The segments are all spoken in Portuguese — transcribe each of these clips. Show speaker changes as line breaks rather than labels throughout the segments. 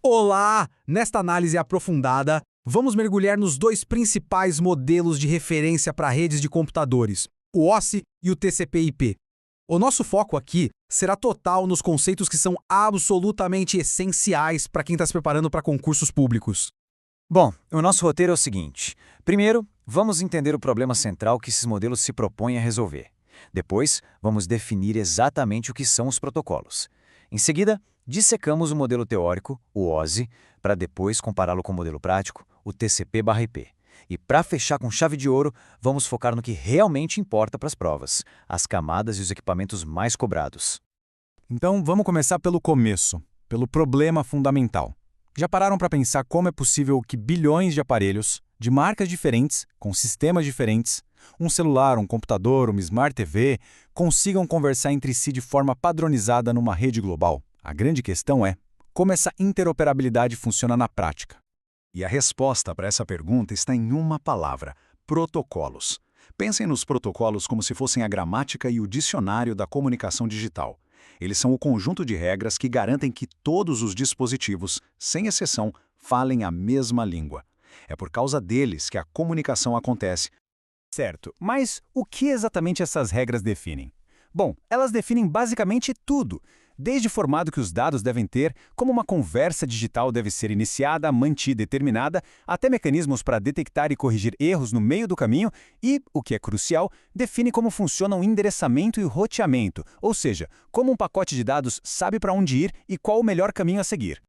Olá! Nesta análise aprofundada, vamos mergulhar nos dois principais modelos de referência para redes de computadores, o OSI e o TCP/IP. O nosso foco aqui será total nos conceitos que são absolutamente essenciais para quem está se preparando para concursos públicos.
Bom, o nosso roteiro é o seguinte. Primeiro, vamos entender o problema central que esses modelos se propõem a resolver. Depois, vamos definir exatamente o que são os protocolos. Em seguida, dissecamos o modelo teórico, o OSI, para depois compará-lo com o modelo prático, o TCP/IP. E para fechar com chave de ouro, vamos focar no que realmente importa para as provas, as camadas e os equipamentos mais cobrados.
Então, vamos começar pelo começo, pelo problema fundamental. Já pararam para pensar como é possível que bilhões de aparelhos, de marcas diferentes, com sistemas diferentes, um celular, um computador, uma Smart TV, consigam conversar entre si de forma padronizada numa rede global? A grande questão é como essa interoperabilidade funciona na prática.
E a resposta para essa pergunta está em uma palavra: protocolos. Pensem nos protocolos como se fossem a gramática e o dicionário da comunicação digital. Eles são o conjunto de regras que garantem que todos os dispositivos, sem exceção, falem a mesma língua. É por causa deles que a comunicação acontece.
Certo, mas o que exatamente essas regras definem? Bom, elas definem basicamente tudo, desde o formato que os dados devem ter, como uma conversa digital deve ser iniciada, mantida e terminada, até mecanismos para detectar e corrigir erros no meio do caminho e, o que é crucial, define como funciona o endereçamento e o roteamento, ou seja, como um pacote de dados sabe para onde ir e qual o melhor caminho a seguir.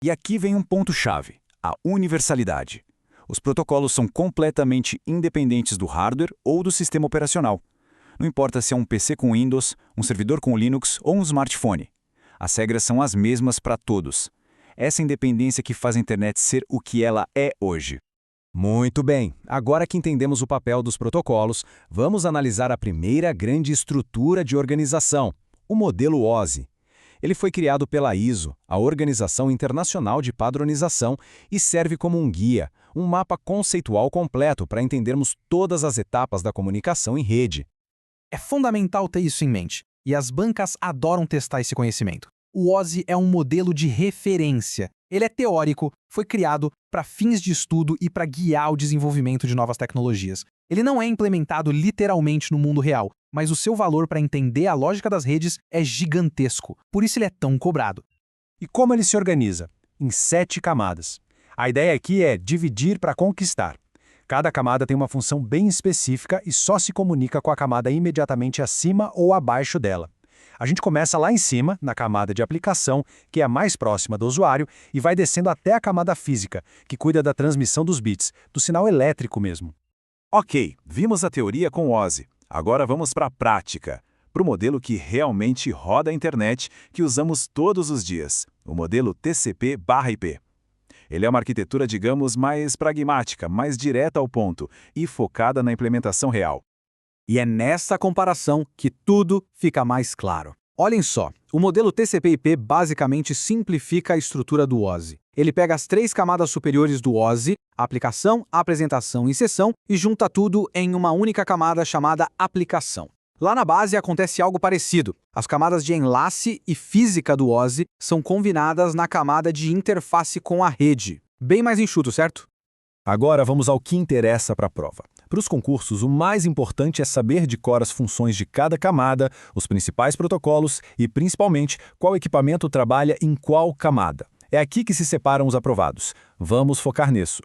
E aqui vem um ponto-chave: a universalidade. Os protocolos são completamente independentes do hardware ou do sistema operacional. Não importa se é um PC com Windows, um servidor com Linux ou um smartphone. As regras são as mesmas para todos. Essa independência que faz a internet ser o que ela é hoje.
Muito bem, agora que entendemos o papel dos protocolos, vamos analisar a primeira grande estrutura de organização, o modelo OSI. Ele foi criado pela ISO, a Organização Internacional de Padronização, e serve como um guia, um mapa conceitual completo para entendermos todas as etapas da comunicação em rede. É fundamental ter isso em mente, e as bancas adoram testar esse conhecimento. O OSI é um modelo de referência. Ele é teórico, foi criado para fins de estudo e para guiar o desenvolvimento de novas tecnologias. Ele não é implementado literalmente no mundo real, mas o seu valor para entender a lógica das redes é gigantesco. Por isso ele é tão cobrado.
E como ele se organiza? Em 7 camadas. A ideia aqui é dividir para conquistar. Cada camada tem uma função bem específica e só se comunica com a camada imediatamente acima ou abaixo dela. A gente começa lá em cima, na camada de aplicação, que é a mais próxima do usuário, e vai descendo até a camada física, que cuida da transmissão dos bits, do sinal elétrico mesmo.
Ok, vimos a teoria com o OSI. Agora vamos para a prática, para o modelo que realmente roda a internet, que usamos todos os dias, o modelo TCP/IP. Ele é uma arquitetura, digamos, mais pragmática, mais direta ao ponto e focada na implementação real.
E é nessa comparação que tudo fica mais claro. Olhem só, o modelo TCP/IP basicamente simplifica a estrutura do OSI. Ele pega as 3 camadas superiores do OSI, aplicação, apresentação e sessão, e junta tudo em uma única camada chamada aplicação. Lá na base acontece algo parecido. As camadas de enlace e física do OSI são combinadas na camada de interface com a rede. Bem mais enxuto, certo?
Agora vamos ao que interessa para a prova. Para os concursos, o mais importante é saber de cor as funções de cada camada, os principais protocolos e, principalmente, qual equipamento trabalha em qual camada. É aqui que se separam os aprovados. Vamos focar nisso.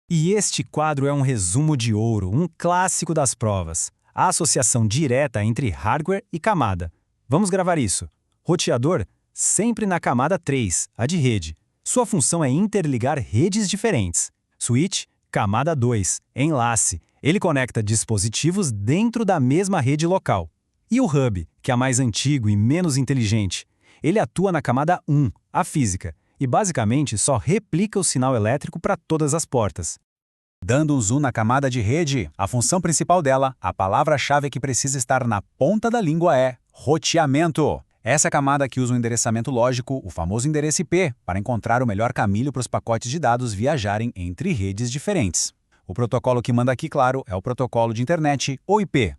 E este quadro é um resumo de ouro, um clássico das provas. A associação direta entre hardware e camada. Vamos gravar isso. Roteador, sempre na camada 3, a de rede. Sua função é interligar redes diferentes. Switch, camada 2, enlace. Ele conecta dispositivos dentro da mesma rede local. E o hub, que é mais antigo e menos inteligente. Ele atua na camada 1, a física, e basicamente só replica o sinal elétrico para todas as portas.
Dando um zoom na camada de rede, a função principal dela, a palavra-chave que precisa estar na ponta da língua é roteamento. Essa é a camada que usa o endereçamento lógico, o famoso endereço IP, para encontrar o melhor caminho para os pacotes de dados viajarem entre redes diferentes. O protocolo que manda aqui, claro, é o protocolo de internet, ou IP.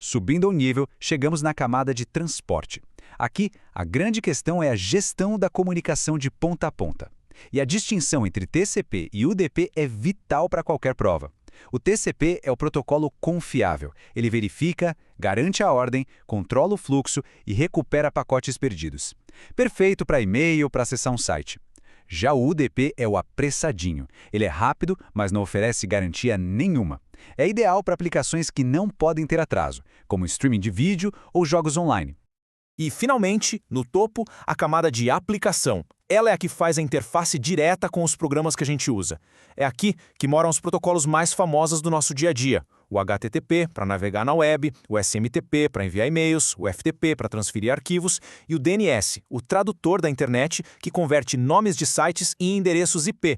Subindo ao nível, chegamos na camada de transporte. Aqui, a grande questão é a gestão da comunicação de ponta a ponta. E a distinção entre TCP e UDP é vital para qualquer prova. O TCP é o protocolo confiável. Ele verifica, garante a ordem, controla o fluxo e recupera pacotes perdidos. Perfeito para e-mail, para acessar um site. Já o UDP é o apressadinho. Ele é rápido, mas não oferece garantia nenhuma. É ideal para aplicações que não podem ter atraso, como streaming de vídeo ou jogos online.
E, finalmente, no topo, a camada de aplicação. Ela é a que faz a interface direta com os programas que a gente usa. É aqui que moram os protocolos mais famosos do nosso dia a dia. O HTTP, para navegar na web, o SMTP, para enviar e-mails, o FTP, para transferir arquivos, e o DNS, o tradutor da internet, que converte nomes de sites em endereços IP.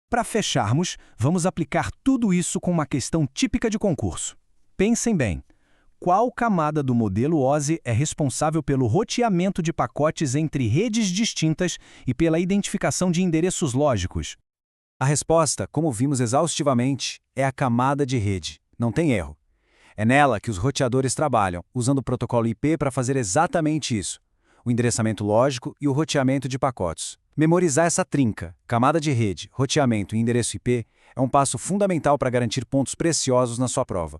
Para fecharmos, vamos aplicar tudo isso com uma questão típica de concurso. Pensem bem. Qual camada do modelo OSI é responsável pelo roteamento de pacotes entre redes distintas e pela identificação de endereços lógicos?
A resposta, como vimos exaustivamente, é a camada de rede. Não tem erro. É nela que os roteadores trabalham, usando o protocolo IP para fazer exatamente isso: o endereçamento lógico e o roteamento de pacotes. Memorizar essa trinca, camada de rede, roteamento e endereço IP, é um passo fundamental para garantir pontos preciosos na sua prova.